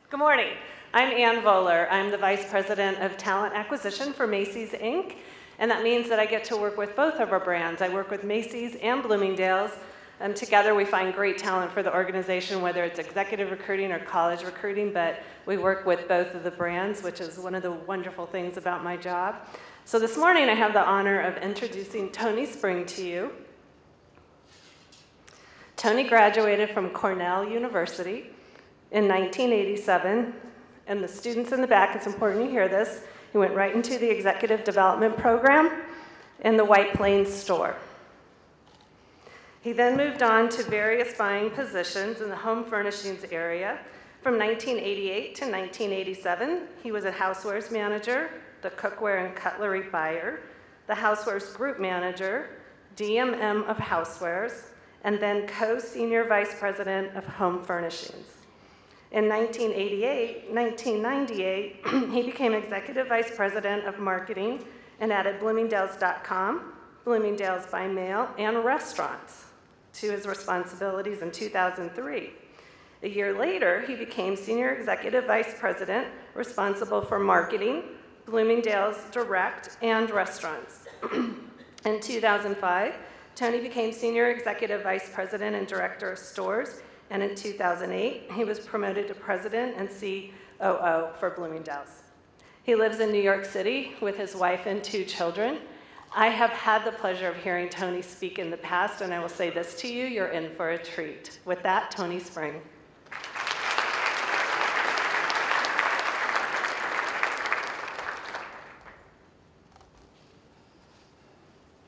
Good morning. I'm Ann Voller. I'm the Vice President of Talent Acquisition for Macy's, Inc., and that means that I get to work with both of our brands. I work with Macy's and Bloomingdale's, and together we find great talent for the organization, whether it's executive recruiting or college recruiting, but we work with both of the brands, which is one of the wonderful things about my job. So this morning I have the honor of introducing Tony Spring to you. Tony graduated from Cornell University in 1987, and the students in the back, it's important you hear this, he went right into the executive development program in the White Plains store. He then moved on to various buying positions in the home furnishings area. From 1988 to 1987, he was a housewares manager, the cookware and cutlery buyer, the housewares group manager, DMM of housewares, and then co-senior vice president of home furnishings. In 1998, he became Executive Vice President of Marketing and added Bloomingdales.com, Bloomingdale's by Mail, and restaurants to his responsibilities in 2003. A year later, he became Senior Executive Vice President, responsible for marketing, Bloomingdale's Direct, and restaurants. In 2005, Tony became Senior Executive Vice President and Director of Stores, and in 2008, he was promoted to President and COO for Bloomingdale's. He lives in New York City with his wife and 2 children. I have had the pleasure of hearing Tony speak in the past, and I will say this to you, you're in for a treat. With that, Tony Spring.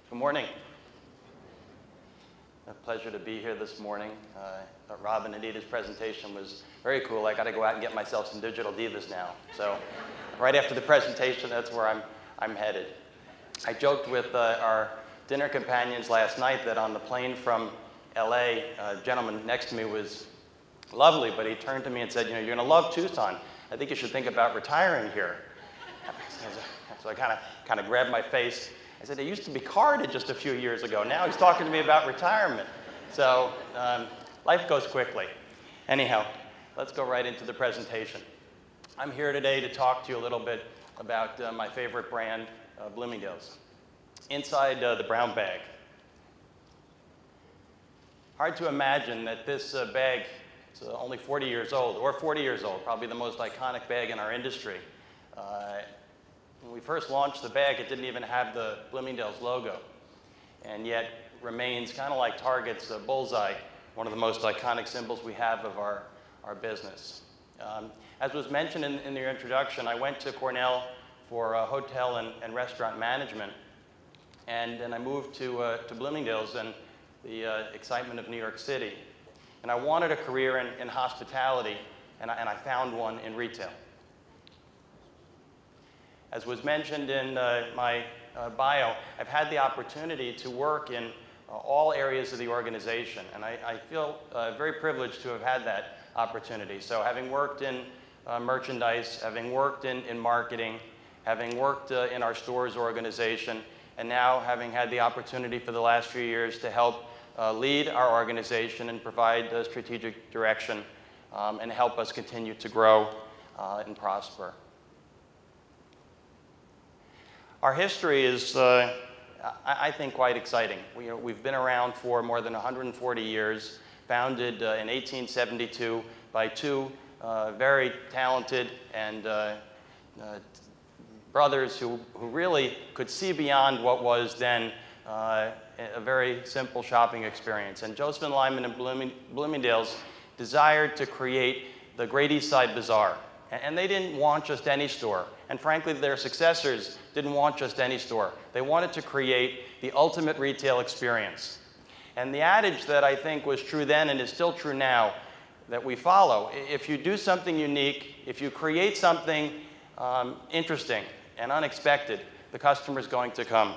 Good morning. A pleasure to be here this morning. Rob and Anita's presentation was very cool. I got to go out and get myself some digital divas now. So right after the presentation, that's where I'm headed. I joked with our dinner companions last night that on the plane from LA, a gentleman next to me was lovely, but he turned to me and said, you know, you're going to love Tucson. I think you should think about retiring here. So I kind of grabbed my face. I said, it used to be carded just a few years ago. Now he's talking to me about retirement. So life goes quickly. Anyhow, let's go right into the presentation. I'm here today to talk to you a little bit about my favorite brand, Bloomingdale's. Inside the brown bag. Hard to imagine that this bag is only 40 years old, or 40 years old, probably the most iconic bag in our industry. When we first launched the bag, it didn't even have the Bloomingdale's logo, and yet remains kind of like Target's bullseye, one of the most iconic symbols we have of our business. As was mentioned in your introduction, I went to Cornell for hotel and restaurant management, and then I moved to Bloomingdale's and the excitement of New York City. And I wanted a career in hospitality, and I found one in retail. As was mentioned in my bio, I've had the opportunity to work in all areas of the organization, and I feel very privileged to have had that opportunity. So having worked in merchandise, having worked in marketing, having worked in our stores organization, and now having had the opportunity for the last few years to help lead our organization and provide strategic direction and help us continue to grow and prosper. Our history is, I think, quite exciting. We've been around for more than 140 years, founded in 1872 by 2 very talented and brothers who really could see beyond what was then a very simple shopping experience. And Joseph and Lyman and Bloomingdale's desired to create the Great East Side Bazaar. And they didn't want just any store. And frankly, their successors didn't want just any store. They wanted to create the ultimate retail experience. And the adage that I think was true then and is still true now that we follow, if you do something unique, if you create something interesting and unexpected, the customer's going to come.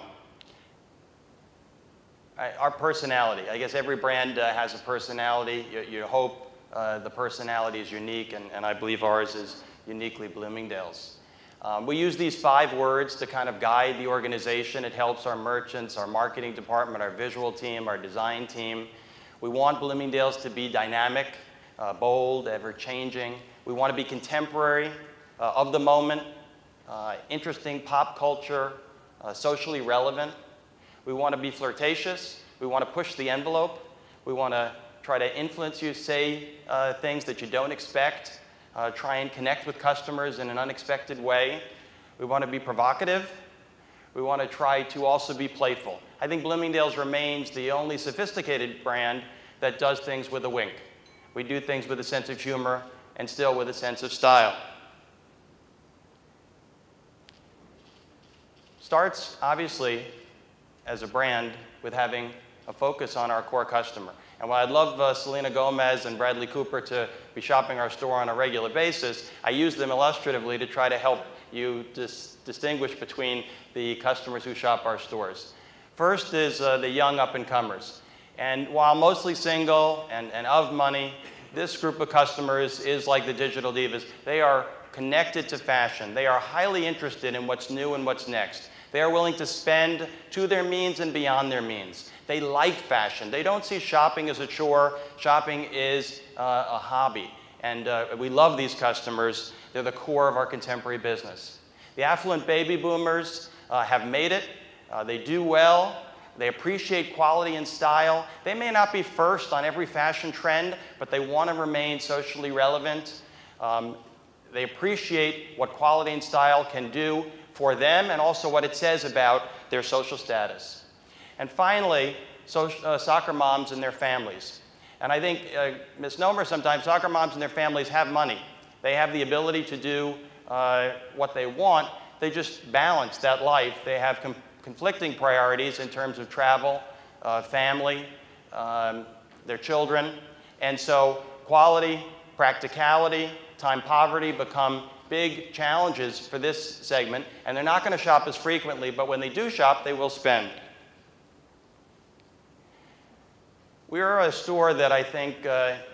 Our personality, I guess every brand has a personality. You hope the personality is unique, and I believe ours is uniquely Bloomingdale's. We use these 5 words to kind of guide the organization. It helps our merchants, our marketing department, our visual team, our design team. We want Bloomingdale's to be dynamic, bold, ever-changing. We want to be contemporary, of the moment, interesting pop culture, socially relevant. We want to be flirtatious. We want to push the envelope. We want to try to influence you, say things that you don't expect, try and connect with customers in an unexpected way. We want to be provocative. We want to try to also be playful. I think Bloomingdale's remains the only sophisticated brand that does things with a wink. We do things with a sense of humor and still with a sense of style. Starts, obviously, as a brand with having a focus on our core customer. And while I'd love Selena Gomez and Bradley Cooper to be shopping our store on a regular basis, I use them illustratively to try to help you distinguish between the customers who shop our stores. First is the young up-and-comers. And while mostly single and of money, this group of customers is like the digital divas. They are connected to fashion. They are highly interested in what's new and what's next. They are willing to spend to their means and beyond their means. They like fashion. They don't see shopping as a chore. Shopping is a hobby. And we love these customers. They're the core of our contemporary business. The affluent baby boomers have made it. They do well. They appreciate quality and style. They may not be first on every fashion trend, but they want to remain socially relevant. They appreciate what quality and style can do for them and also what it says about their social status. And finally, soccer moms and their families. And I think misnomer sometimes, soccer moms and their families have money. They have the ability to do what they want. They just balance that life. They have conflicting priorities in terms of travel, family, their children. And so quality, practicality, time poverty become big challenges for this segment. And they're not going to shop as frequently, but when they do shop, they will spend. We are a store that I think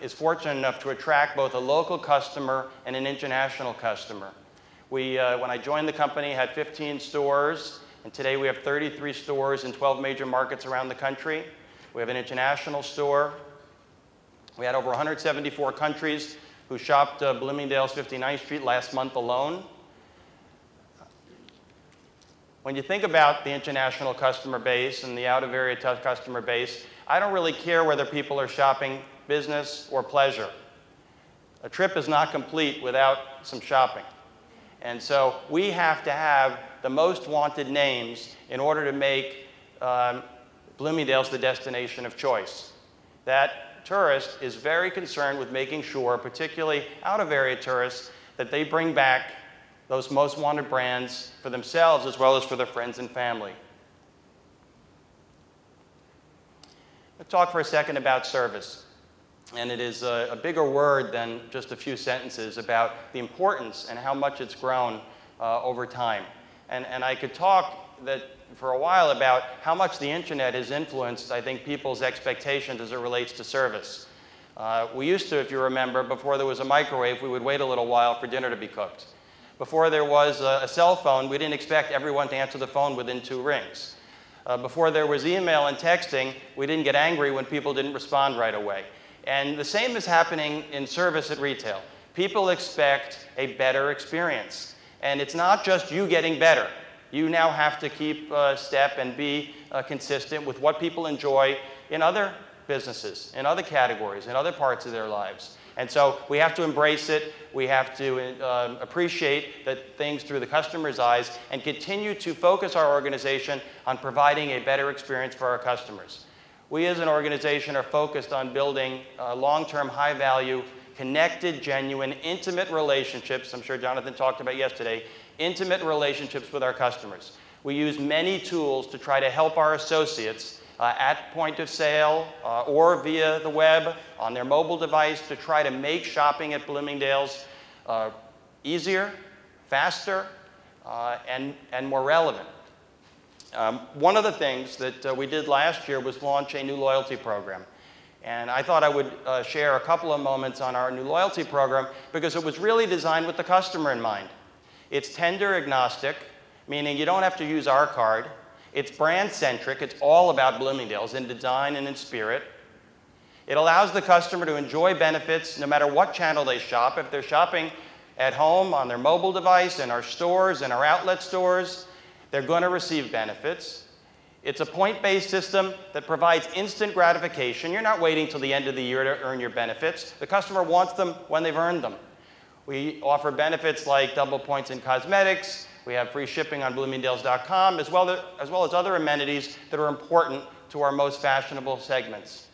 is fortunate enough to attract both a local customer and an international customer. We, when I joined the company, had 15 stores. And today we have 33 stores in 12 major markets around the country. We have an international store. We had over 174 countries who shopped Bloomingdale's 59th Street last month alone. When you think about the international customer base and the out-of-area customer base, I don't really care whether people are shopping business or pleasure. A trip is not complete without some shopping. And so we have to have the most wanted names in order to make Bloomingdale's the destination of choice. That tourist is very concerned with making sure, particularly out-of-area tourists, that they bring back those most wanted brands for themselves as well as for their friends and family. Let's talk for a second about service. And it is a bigger word than just a few sentences about the importance and how much it's grown over time. And I could talk for a while about how much the internet has influenced, I think, people's expectations as it relates to service. We used to, if you remember, before there was a microwave, we would wait a little while for dinner to be cooked. Before there was a cell phone, we didn't expect everyone to answer the phone within 2 rings. Before there was email and texting, we didn't get angry when people didn't respond right away. And the same is happening in service at retail. People expect a better experience. And it's not just you getting better. You now have to keep step and be consistent with what people enjoy in other businesses, in other categories, in other parts of their lives. And so we have to embrace it. We have to appreciate that things through the customer's eyes and continue to focus our organization on providing a better experience for our customers. We as an organization are focused on building long-term, high-value, connected, genuine, intimate relationships. I'm sure Jonathan talked about yesterday, intimate relationships with our customers. We use many tools to try to help our associates at point of sale or via the web on their mobile device to try to make shopping at Bloomingdale's easier, faster, and more relevant. One of the things that we did last year was launch a new loyalty program. And I thought I would share a couple of moments on our new loyalty program because it was really designed with the customer in mind. It's tender agnostic, meaning you don't have to use our card. It's brand centric. It's all about Bloomingdale's in design and in spirit. It allows the customer to enjoy benefits no matter what channel they shop. If they're shopping at home, on their mobile device, in our stores, in our outlet stores, they're going to receive benefits. It's a point-based system that provides instant gratification. You're not waiting till the end of the year to earn your benefits. The customer wants them when they've earned them. We offer benefits like double points in cosmetics. We have free shipping on Bloomingdales.com, as well as other amenities that are important to our most fashionable segments.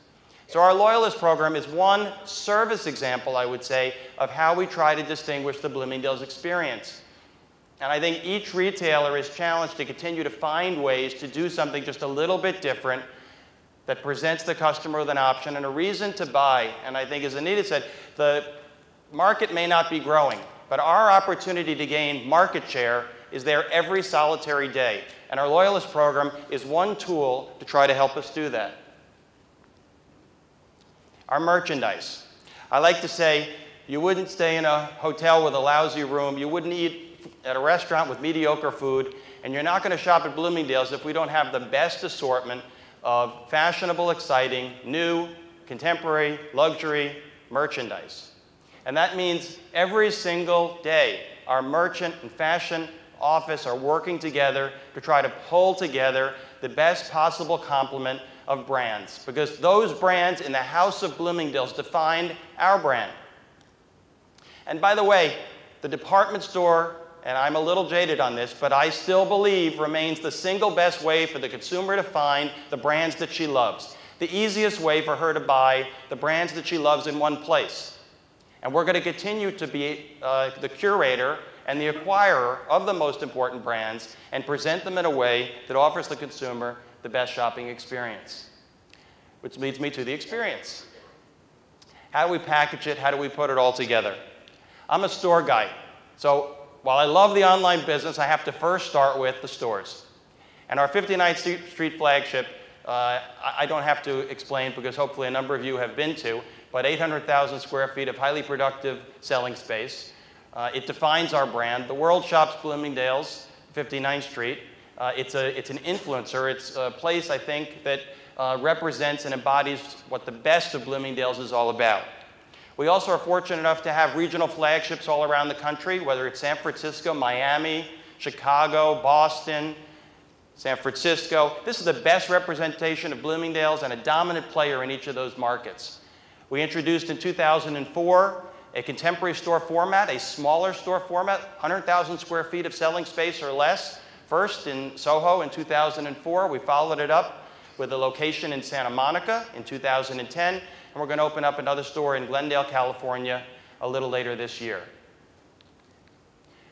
So our Loyalist program is one service example, I would say, of how we try to distinguish the Bloomingdale's experience. And I think each retailer is challenged to continue to find ways to do something just a little bit different that presents the customer with an option and a reason to buy. And I think, as Anita said, the market may not be growing, but our opportunity to gain market share is there every solitary day. And our Loyalist program is one tool to try to help us do that. Our merchandise. I like to say you wouldn't stay in a hotel with a lousy room, you wouldn't eat at a restaurant with mediocre food, and you're not going to shop at Bloomingdale's if we don't have the best assortment of fashionable, exciting, new, contemporary, luxury merchandise. And that means every single day our merchant and fashion office are working together to try to pull together the best possible complement of brands, because those brands in the house of Bloomingdale's define our brand. And by the way, the department store, and I'm a little jaded on this, but I still believe remains the single best way for the consumer to find the brands that she loves. The easiest way for her to buy the brands that she loves in one place. And we're going to continue to be the curator and the acquirer of the most important brands and present them in a way that offers the consumer the best shopping experience. Which leads me to the experience. How do we package it? How do we put it all together? I'm a store guy. So while I love the online business, I have to first start with the stores. And our 59th Street flagship, I don't have to explain because hopefully a number of you have been to, but 800,000 square feet of highly productive selling space. It defines our brand. The world shops Bloomingdale's, 59th Street. It's an influencer. It's a place, I think, that represents and embodies what the best of Bloomingdale's is all about. We also are fortunate enough to have regional flagships all around the country, whether it's San Francisco, Miami, Chicago, Boston, San Francisco. This is the best representation of Bloomingdale's and a dominant player in each of those markets. We introduced in 2004 a contemporary store format, a smaller store format, 100,000 square feet of selling space or less. First in Soho in 2004. We followed it up with a location in Santa Monica in 2010. And we're going to open up another store in Glendale, California a little later this year.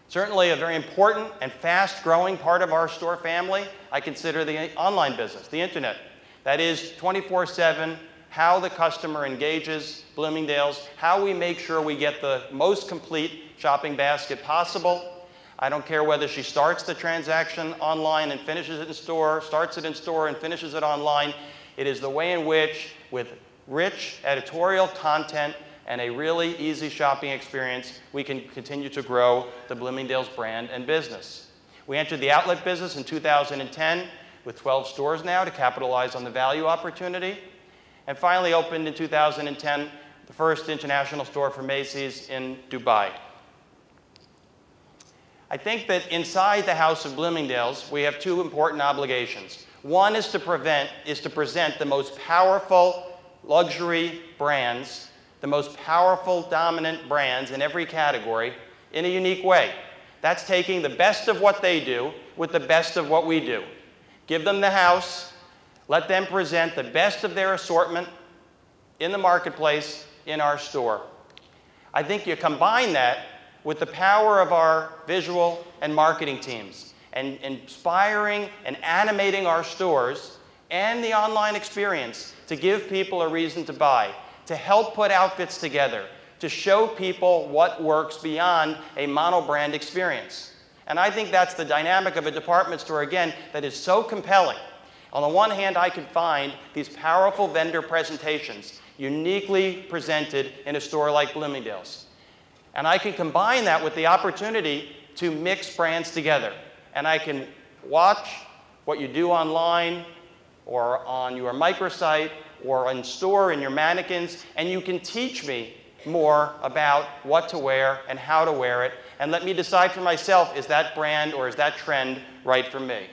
Certainly a very important and fast-growing part of our store family, I consider the online business, the internet. That is 24/7, how the customer engages Bloomingdale's, how we make sure we get the most complete shopping basket possible. I don't care whether she starts the transaction online and finishes it in store, starts it in store and finishes it online. It is the way in which, with rich editorial content and a really easy shopping experience, we can continue to grow the Bloomingdale's brand and business. We entered the outlet business in 2010 with 12 stores now to capitalize on the value opportunity. And finally opened in 2010 the first international store for Macy's in Dubai. I think that inside the house of Bloomingdale's, we have two important obligations. One is to present the most powerful luxury brands, the most powerful dominant brands in every category in a unique way. That's taking the best of what they do with the best of what we do. Give them the house, let them present the best of their assortment in the marketplace in our store. I think you combine that with the power of our visual and marketing teams and inspiring and animating our stores and the online experience to give people a reason to buy, to help put outfits together, to show people what works beyond a mono-brand experience. And I think that's the dynamic of a department store, again, that is so compelling. On the one hand, I can find these powerful vendor presentations uniquely presented in a store like Bloomingdale's. And I can combine that with the opportunity to mix brands together. And I can watch what you do online, or on your microsite or in store in your mannequins, and you can teach me more about what to wear and how to wear it, and let me decide for myself, is that brand or is that trend right for me?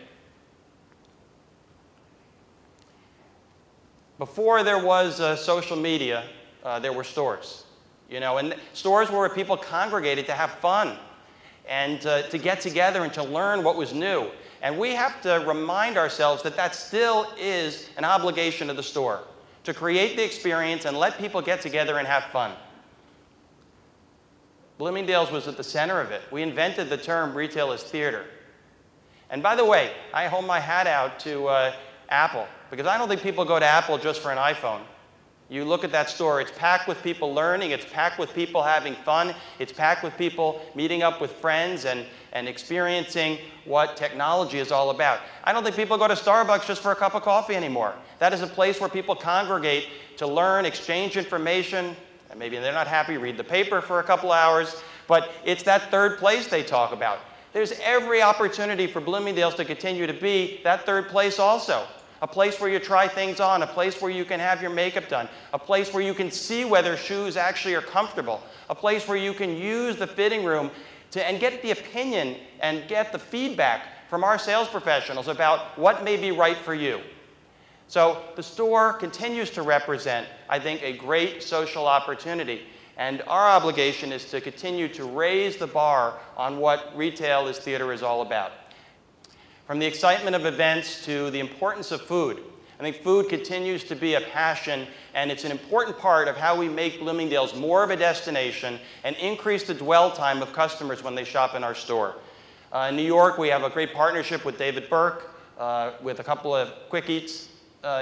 Before there was social media, there were stores. And stores were where people congregated to have fun and to get together and to learn what was new. And we have to remind ourselves that that still is an obligation of the store, to create the experience and let people get together and have fun. Bloomingdale's was at the center of it. We invented the term retail as theater. And by the way, I hold my hat out to Apple, because I don't think people go to Apple just for an iPhone. You look at that store, it's packed with people learning, it's packed with people having fun, it's packed with people meeting up with friends and experiencing what technology is all about. I don't think people go to Starbucks just for a cup of coffee anymore. That is a place where people congregate to learn, exchange information, and maybe they're not happy, read the paper for a couple hours, but it's that third place they talk about. There's every opportunity for Bloomingdale's to continue to be that third place also. A place where you try things on, a place where you can have your makeup done, a place where you can see whether shoes actually are comfortable, a place where you can use the fitting room and get the opinion and get the feedback from our sales professionals about what may be right for you. So the store continues to represent, I think, a great social opportunity. And our obligation is to continue to raise the bar on what retail as theater is all about. From the excitement of events to the importance of food, I think food continues to be a passion, and it's an important part of how we make Bloomingdale's more of a destination and increase the dwell time of customers when they shop in our store. In New York, we have a great partnership with David Burke with a couple of Quick Eats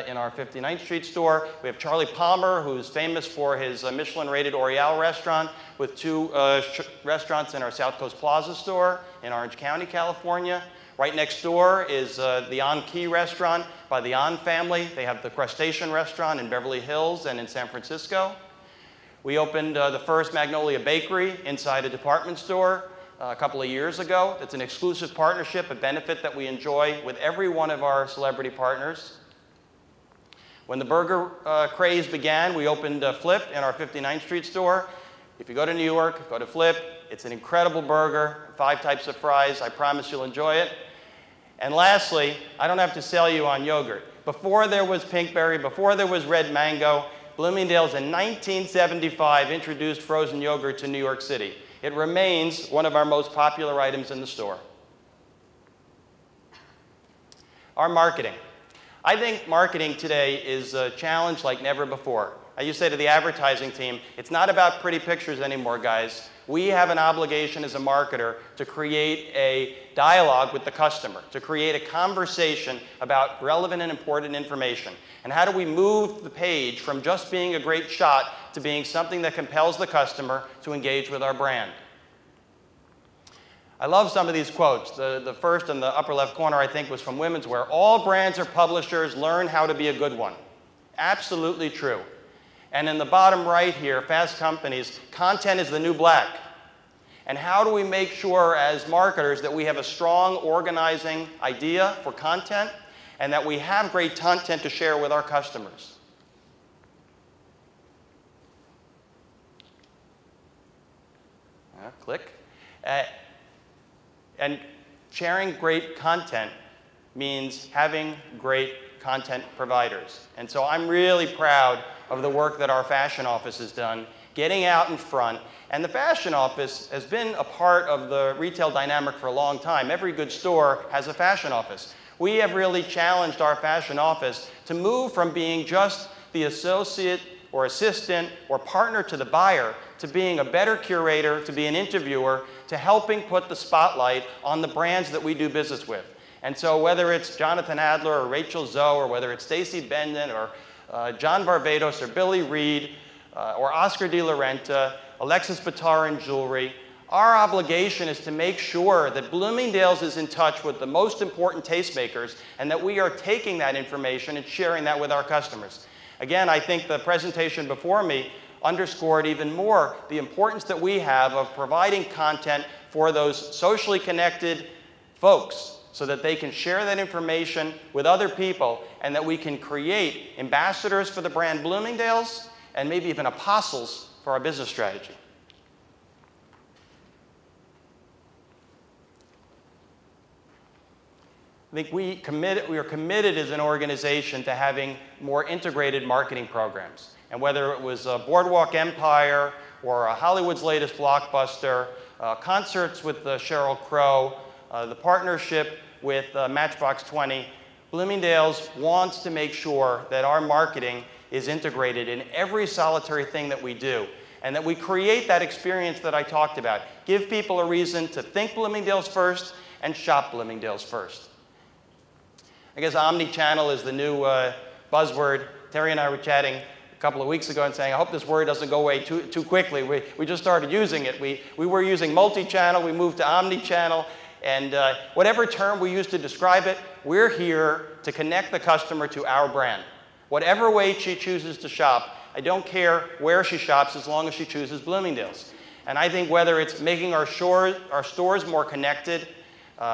in our 59th Street store. We have Charlie Palmer, who's famous for his Michelin-rated Oriole restaurant, with two restaurants in our South Coast Plaza store in Orange County, California. Right next door is the On Key restaurant by the On family. They have the Crustacean restaurant in Beverly Hills and in San Francisco. We opened the first Magnolia Bakery inside a department store a couple of years ago. It's an exclusive partnership, a benefit that we enjoy with every one of our celebrity partners. When the burger craze began, we opened Flip in our 59th Street store. If you go to New York, go to Flip. It's an incredible burger, 5 types of fries. I promise you'll enjoy it. And lastly, I don't have to sell you on yogurt. Before there was Pinkberry, before there was Red Mango, Bloomingdale's in 1975 introduced frozen yogurt to New York City. It remains one of our most popular items in the store. Our marketing. I think marketing today is a challenge like never before. I used to say to the advertising team, it's not about pretty pictures anymore, guys. We have an obligation as a marketer to create a dialogue with the customer, to create a conversation about relevant and important information. And how do we move the page from just being a great shot to being something that compels the customer to engage with our brand? I love some of these quotes. The first in the upper left corner, I think, was from Women's Wear. All brands are publishers. Learn how to be a good one. Absolutely true. And in the bottom right here, Fast Company's, content is the new black. And how do we make sure as marketers that we have a strong organizing idea for content and that we have great content to share with our customers? Click. And sharing great content means having great content providers. And so I'm really proud of the work that our fashion office has done, getting out in front. And the fashion office has been a part of the retail dynamic for a long time. Every good store has a fashion office. We have really challenged our fashion office to move from being just the associate or assistant or partner to the buyer to being a better curator, to be an interviewer, to helping put the spotlight on the brands that we do business with. And so whether it's Jonathan Adler or Rachel Zoe, or whether it's Stacey Bendon or John Varvatos or Billy Reed or Oscar de la Renta, Alexis Bitar in jewelry, our obligation is to make sure that Bloomingdale's is in touch with the most important tastemakers and that we are taking that information and sharing that with our customers. Again, I think the presentation before me underscored even more the importance that we have of providing content for those socially connected folks so that they can share that information with other people and that we can create ambassadors for the brand Bloomingdale's and maybe even apostles for our business strategy. I think we are committed as an organization to having more integrated marketing programs. And whether it was Boardwalk Empire or Hollywood's latest blockbuster, concerts with Sheryl Crow, the partnership with Matchbox 20, Bloomingdale's wants to make sure that our marketing is integrated in every solitary thing that we do, and that we create that experience that I talked about. Give people a reason to think Bloomingdale's first and shop Bloomingdale's first. I guess Omni-channel is the new buzzword. Terry and I were chatting a couple of weeks ago and saying, I hope this word doesn't go away too quickly. We just started using it. We were using multi-channel, we moved to omni-channel, and whatever term we use to describe it, we're here to connect the customer to our brand. Whatever way she chooses to shop, I don't care where she shops as long as she chooses Bloomingdale's. And I think whether it's making our stores more connected,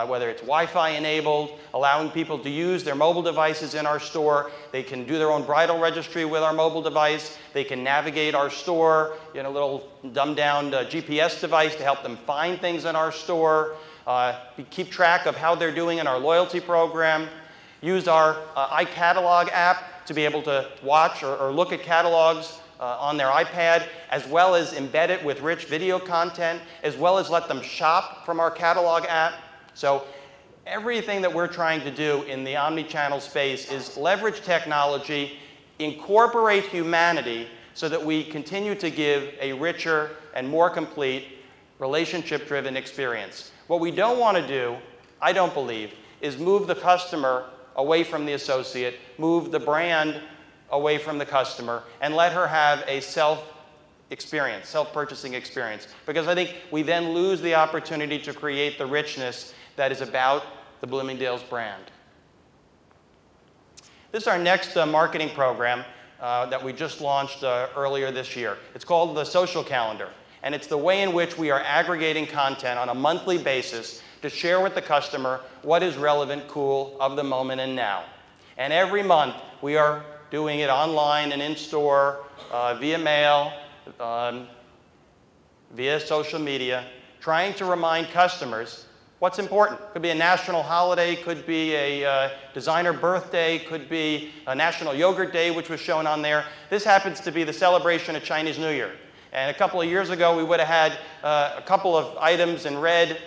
whether it's Wi-Fi enabled, allowing people to use their mobile devices in our store, they can do their own bridal registry with our mobile device, they can navigate our store in a little dumbed-down GPS device to help them find things in our store, keep track of how they're doing in our loyalty program, use our iCatalog app to be able to watch or look at catalogs on their iPad, as well as embed it with rich video content, as well as let them shop from our catalog app. So everything that we're trying to do in the omni-channel space is leverage technology, incorporate humanity so that we continue to give a richer and more complete relationship-driven experience. What we don't want to do, I don't believe, is move the customer away from the associate, move the brand away from the customer, and let her have a self-purchasing experience. Because I think we then lose the opportunity to create the richness that is about the Bloomingdale's brand. This is our next marketing program that we just launched earlier this year. It's called the Social Calendar, and it's the way in which we are aggregating content on a monthly basis to share with the customer what is relevant, cool, of the moment and now. And every month we are doing it online and in-store, via mail, via social media, trying to remind customers what's important. Could be a national holiday, could be a designer birthday, could be a National Yogurt Day, which was shown on there. This happens to be the celebration of Chinese New Year. And a couple of years ago, we would have had a couple of items in red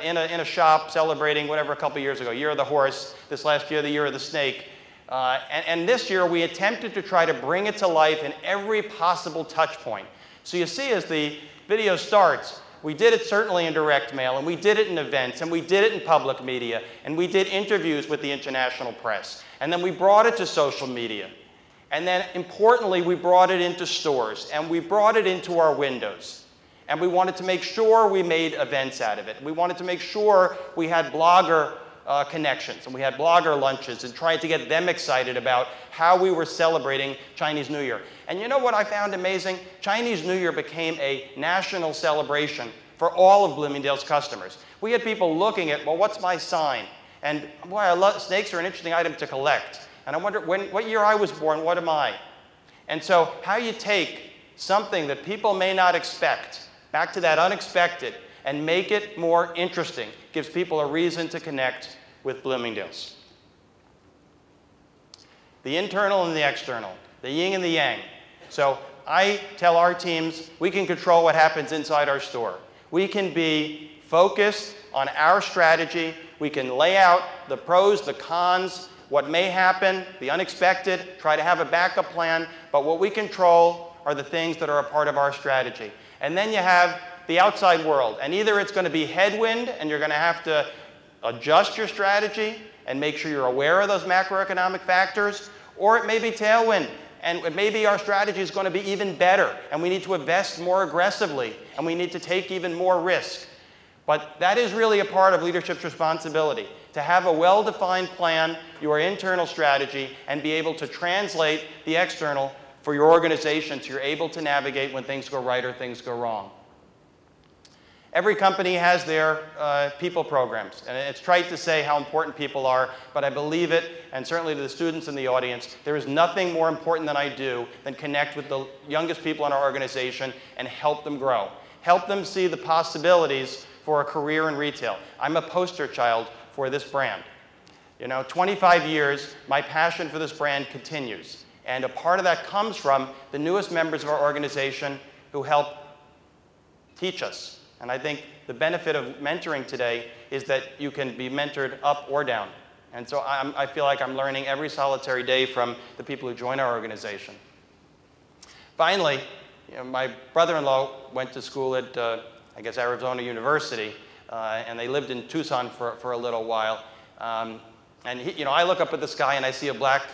in a shop celebrating whatever a couple of years ago, Year of the Horse, this last year, the Year of the Snake. And this year, we attempted to try to bring it to life in every possible touch point. So you see as the video starts, we did it certainly in direct mail, and we did it in events, and we did it in public media, and we did interviews with the international press. And then we brought it to social media. And then, importantly, we brought it into stores, and we brought it into our windows. And we wanted to make sure we made events out of it. We wanted to make sure we had blogger connections, and we had blogger lunches, and tried to get them excited about how we were celebrating Chinese New Year. And you know what I found amazing? Chinese New Year became a national celebration for all of Bloomingdale's customers. We had people looking at, well, what's my sign? And boy, snakes are an interesting item to collect. And I wonder, what year I was born, what am I? And so how you take something that people may not expect, back to that unexpected, and make it more interesting, gives people a reason to connect with Bloomingdale's. The internal and the external, the yin and the yang. So I tell our teams we can control what happens inside our store. We can be focused on our strategy. We can lay out the pros, the cons, what may happen, the unexpected, try to have a backup plan, but what we control are the things that are a part of our strategy. And then you have the outside world, and either it's going to be headwind and you're going to have to adjust your strategy and make sure you're aware of those macroeconomic factors, or it may be tailwind, and it may be our strategy is going to be even better, and we need to invest more aggressively, and we need to take even more risk. But that is really a part of leadership's responsibility, to have a well-defined plan, your internal strategy, and be able to translate the external for your organization so you're able to navigate when things go right or things go wrong. Every company has their people programs, and it's trite to say how important people are, but I believe it, and certainly to the students in the audience, there is nothing more important than I do than connect with the youngest people in our organization and help them grow. Help them see the possibilities for a career in retail. I'm a poster child for this brand. 25 years, my passion for this brand continues, and a part of that comes from the newest members of our organization who help teach us. And I think the benefit of mentoring today is that you can be mentored up or down. And so I feel like I'm learning every solitary day from the people who join our organization. Finally, my brother-in-law went to school at, I guess, Arizona University, and they lived in Tucson for a little while. And I look up at the sky and I see a black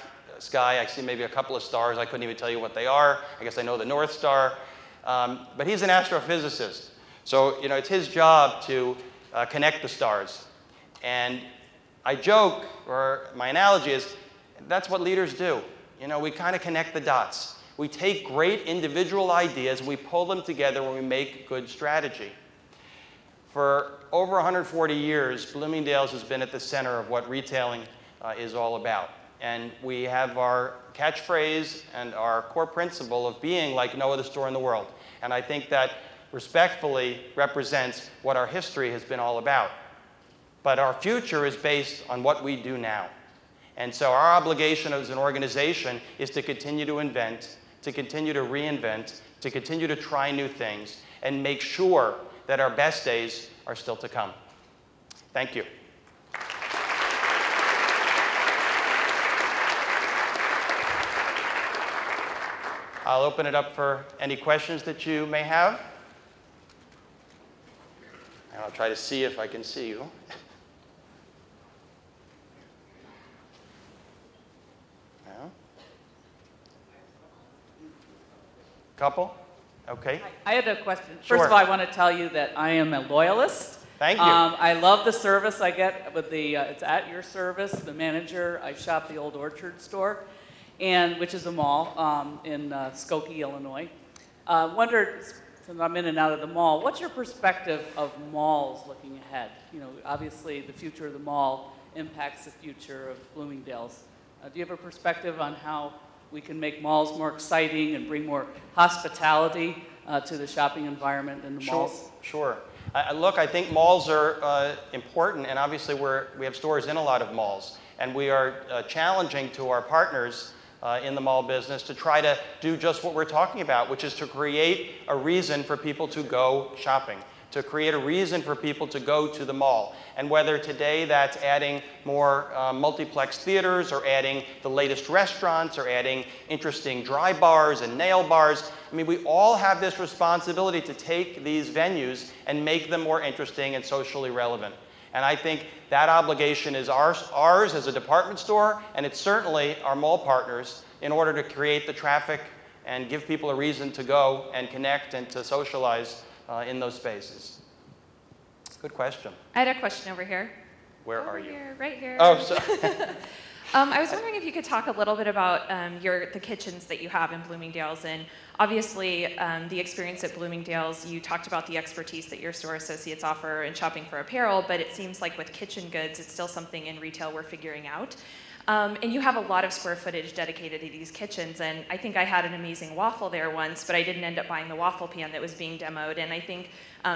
sky. I see maybe a couple of stars. I couldn't even tell you what they are. I guess I know the North Star. But he's an astrophysicist. So, it's his job to connect the stars. And I joke, or my analogy is, that's what leaders do. We kind of connect the dots. We take great individual ideas, and we pull them together when we make good strategy. For over 140 years, Bloomingdale's has been at the center of what retailing is all about. And we have our catchphrase and our core principle of being like no other store in the world. And I think that respectfully represents what our history has been all about. But our future is based on what we do now. And so our obligation as an organization is to continue to invent, to continue to reinvent, to continue to try new things, and make sure that our best days are still to come. Thank you. I'll open it up for any questions that you may have. And I'll try to see if I can see you. No? Couple? Okay. I had a question. Sure. First of all, I want to tell you that I am a loyalist. Thank you. I love the service I get with the, it's at your service, the manager. I shop the Old Orchard store, which is a mall in Skokie, Illinois. Wondered, since I'm in and out of the mall, what's your perspective of malls looking ahead? Obviously the future of the mall impacts the future of Bloomingdale's. Do you have a perspective on how we can make malls more exciting and bring more hospitality to the shopping environment in the malls? Sure. Look, I think malls are important, and obviously we have stores in a lot of malls, and we are challenging to our partners in the mall business to try to do just what we're talking about, which is to create a reason for people to go shopping, to create a reason for people to go to the mall. And whether today that's adding more multiplex theaters, or adding the latest restaurants, or adding interesting dry bars and nail bars, I mean, we all have this responsibility to take these venues and make them more interesting and socially relevant. And I think that obligation is ours as a department store, and it's certainly our mall partners, in order to create the traffic and give people a reason to go and connect and to socialize in those spaces. Good question. I had a question over here. Where are you? Here, right here. Oh, sorry. I was wondering if you could talk a little bit about the kitchens that you have in Bloomingdale's. And obviously, the experience at Bloomingdale's, you talked about the expertise that your store associates offer in shopping for apparel, but it seems like with kitchen goods, it's still something in retail we're figuring out. And you have a lot of square footage dedicated to these kitchens, and I think I had an amazing waffle there once, but I didn't end up buying the waffle pan that was being demoed, and I think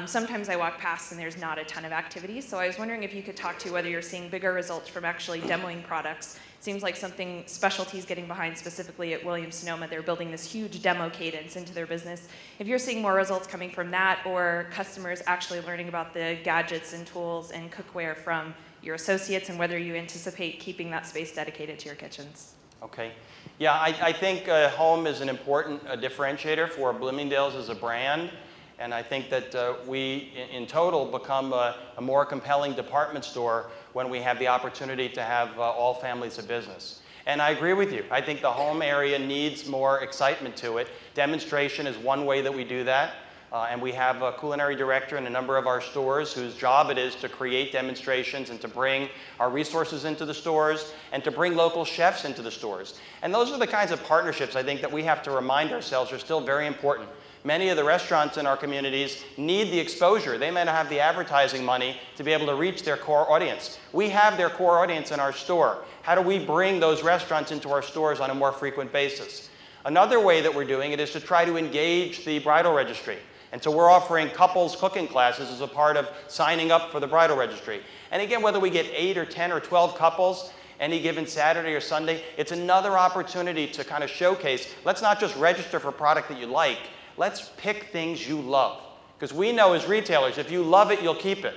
sometimes I walk past and there's not a ton of activity, so I was wondering if you could talk to whether you're seeing bigger results from actually demoing products. It seems like something specialty's getting behind, specifically at Williams-Sonoma. They're building this huge demo cadence into their business. If you're seeing more results coming from that, or customers actually learning about the gadgets and tools and cookware from your associates, and whether you anticipate keeping that space dedicated to your kitchens. Okay. Yeah, I think home is an important differentiator for Bloomingdale's as a brand. And I think that we, in total, become a more compelling department store when we have the opportunity to have all families of business. And I agree with you. I think the home area needs more excitement to it. Demonstration is one way that we do that. And we have a culinary director in a number of our stores whose job it is to create demonstrations and to bring our resources into the stores and to bring local chefs into the stores. And those are the kinds of partnerships I think that we have to remind ourselves are still very important. I Many of the restaurants in our communities need the exposure. They may not have the advertising money to be able to reach their core audience. We have their core audience in our store. How do we bring those restaurants into our stores on a more frequent basis? Another way that we're doing it is to try to engage the bridal registry. And so we're offering couples cooking classes as a part of signing up for the bridal registry. And again, whether we get 8 or 10 or 12 couples any given Saturday or Sunday, it's another opportunity to kind of showcase, let's not just register for a product that you like, let's pick things you love. Because we know as retailers, if you love it, you'll keep it.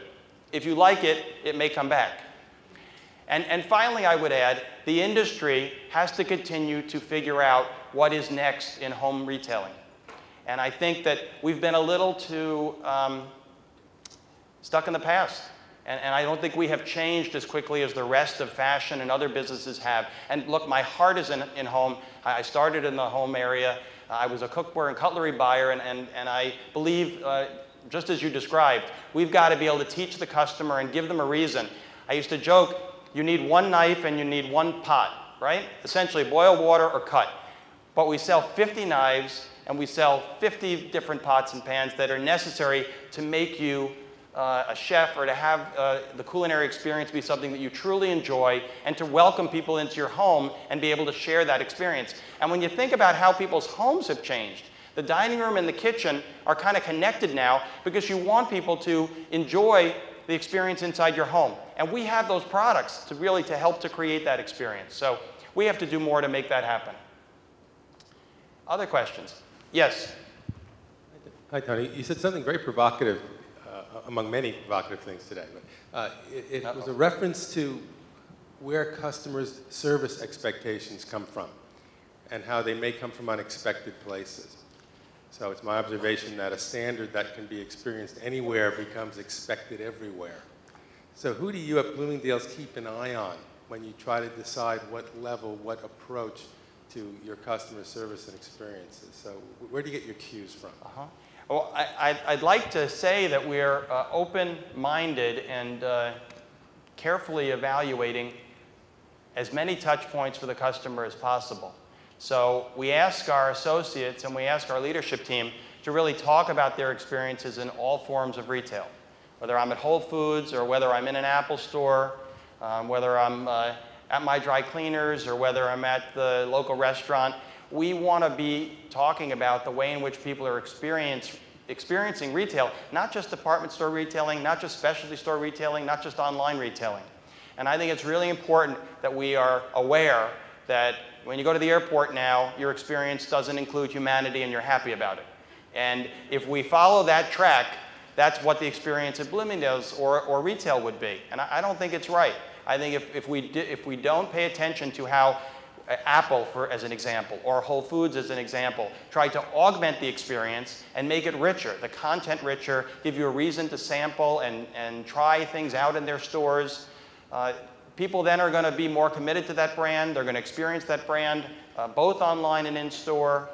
If you like it, it may come back. And finally, I would add, the industry has to continue to figure out what is next in home retailing. And I think that we've been a little too stuck in the past. And I don't think we have changed as quickly as the rest of fashion and other businesses have. And look, my heart is in home. I started in the home area. I was a cookware and cutlery buyer, and I believe, just as you described, we've got to be able to teach the customer and give them a reason. I used to joke, you need one knife and you need one pot, right? Essentially, boil water or cut. But we sell 50 knives and we sell 50 different pots and pans that are necessary to make you a chef, or to have the culinary experience be something that you truly enjoy, and to welcome people into your home and be able to share that experience. And when you think about how people's homes have changed, the dining room and the kitchen are kind of connected now because you want people to enjoy the experience inside your home. And we have those products to really help to create that experience. So we have to do more to make that happen. Other questions? Yes? Hi, Tony. You said something very provocative, among many provocative things today. But it was a reference to where customers' service expectations come from and how they may come from unexpected places. So it's my observation that a standard that can be experienced anywhere becomes expected everywhere. So who do you at Bloomingdale's keep an eye on when you try to decide what level, what approach to your customer service and experiences? So where do you get your cues from? Well, I'd like to say that we're open-minded and carefully evaluating as many touch points for the customer as possible. So we ask our associates and we ask our leadership team to really talk about their experiences in all forms of retail, whether I'm at Whole Foods or whether I'm in an Apple store, whether I'm at my dry cleaners or whether I'm at the local restaurant. We want to be talking about the way in which people are experiencing retail, not just department store retailing, not just specialty store retailing, not just online retailing. And I think it's really important that we are aware that when you go to the airport now, your experience doesn't include humanity and you're happy about it. And if we follow that track, that's what the experience at Bloomingdale's or retail would be. And I don't think it's right. I think if we don't pay attention to how Apple, as an example, or Whole Foods as an example, try to augment the experience and make it richer, the content richer, give you a reason to sample and try things out in their stores. People then are going to be more committed to that brand. They're going to experience that brand both online and in store.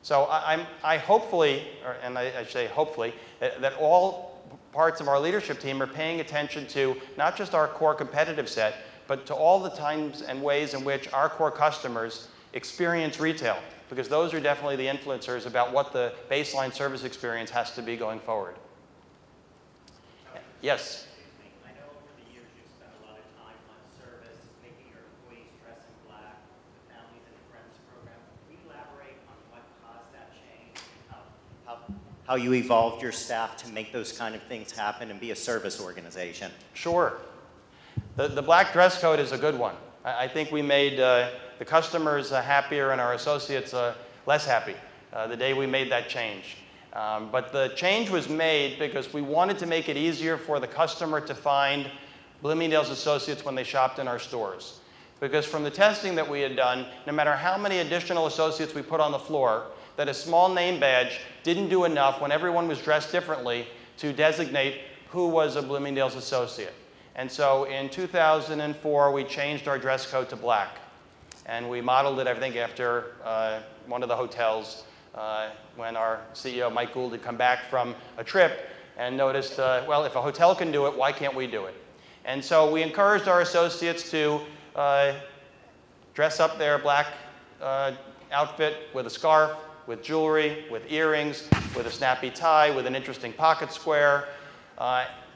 So I hopefully, and I say hopefully, that all parts of our leadership team are paying attention to not just our core competitive set, but to all the times and ways in which our core customers experience retail, because those are definitely the influencers about what the baseline service experience has to be going forward. Yes? I know over the years you've spent a lot of time on service, making your employees dress in black, the Families and Friends program. Can you elaborate on what caused that change, how you evolved your staff to make those kind of things happen and be a service organization? Sure. The black dress code is a good one. I think we made the customers happier and our associates less happy the day we made that change. But the change was made because we wanted to make it easier for the customer to find Bloomingdale's associates when they shopped in our stores. Because from the testing that we had done, no matter how many additional associates we put on the floor, that a small name badge didn't do enough when everyone was dressed differently to designate who was a Bloomingdale's associate. And so in 2004, we changed our dress code to black. And we modeled it, I think, after one of the hotels when our CEO, Mike Gould, had come back from a trip and noticed, well, if a hotel can do it, why can't we do it? And so we encouraged our associates to dress up their black outfit with a scarf, with jewelry, with earrings, with a snappy tie, with an interesting pocket square,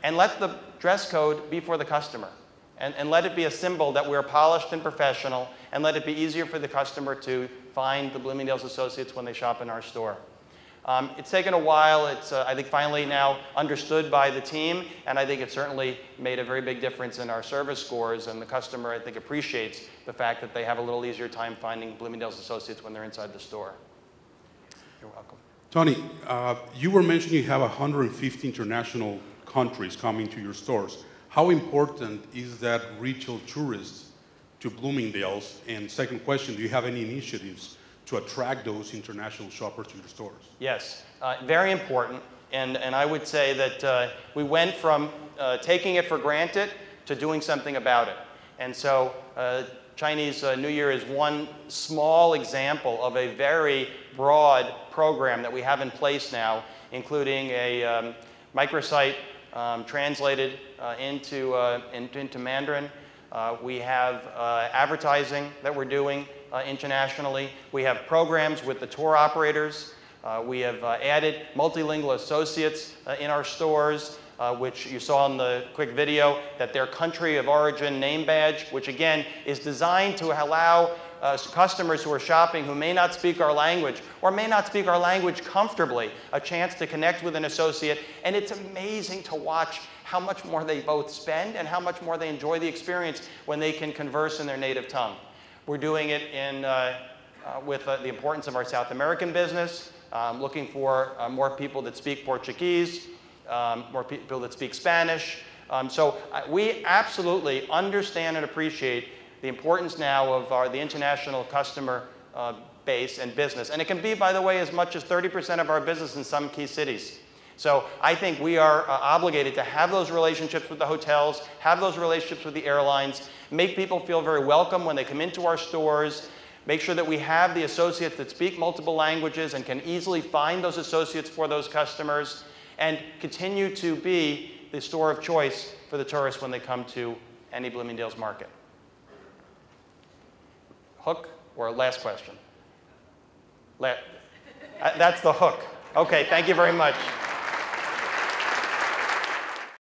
and let the dress code be for the customer. And let it be a symbol that we're polished and professional, and let it be easier for the customer to find the Bloomingdale's associates when they shop in our store. It's taken a while. It's, I think, finally now understood by the team, and I think it certainly made a very big difference in our service scores, and the customer, I think, appreciates the fact that they have a little easier time finding Bloomingdale's associates when they're inside the store. You're welcome. Tony, you were mentioning you have 150 international countries coming to your stores. How important is that retail tourists to Bloomingdale's? And second question, do you have any initiatives to attract those international shoppers to your stores? Yes, very important. And I would say that we went from taking it for granted to doing something about it. And so Chinese New Year is one small example of a very broad program that we have in place now, including a microsite translated into Mandarin. We have advertising that we're doing internationally. We have programs with the tour operators. We have added multilingual associates in our stores, which you saw in the quick video, that their country of origin name badge, which again is designed to allow customers who are shopping who may not speak our language or may not speak our language comfortably a chance to connect with an associate. And it's amazing to watch how much more they both spend and how much more they enjoy the experience when they can converse in their native tongue. We're doing it with the importance of our South American business, looking for more people that speak Portuguese, more people that speak Spanish. So we absolutely understand and appreciate the importance now of the international customer base and business. And it can be, by the way, as much as 30% of our business in some key cities. So I think we are obligated to have those relationships with the hotels, have those relationships with the airlines, make people feel very welcome when they come into our stores, make sure that we have the associates that speak multiple languages and can easily find those associates for those customers, and continue to be the store of choice for the tourists when they come to any Bloomingdale's market. Hook or last question? That's the hook. Okay, thank you very much.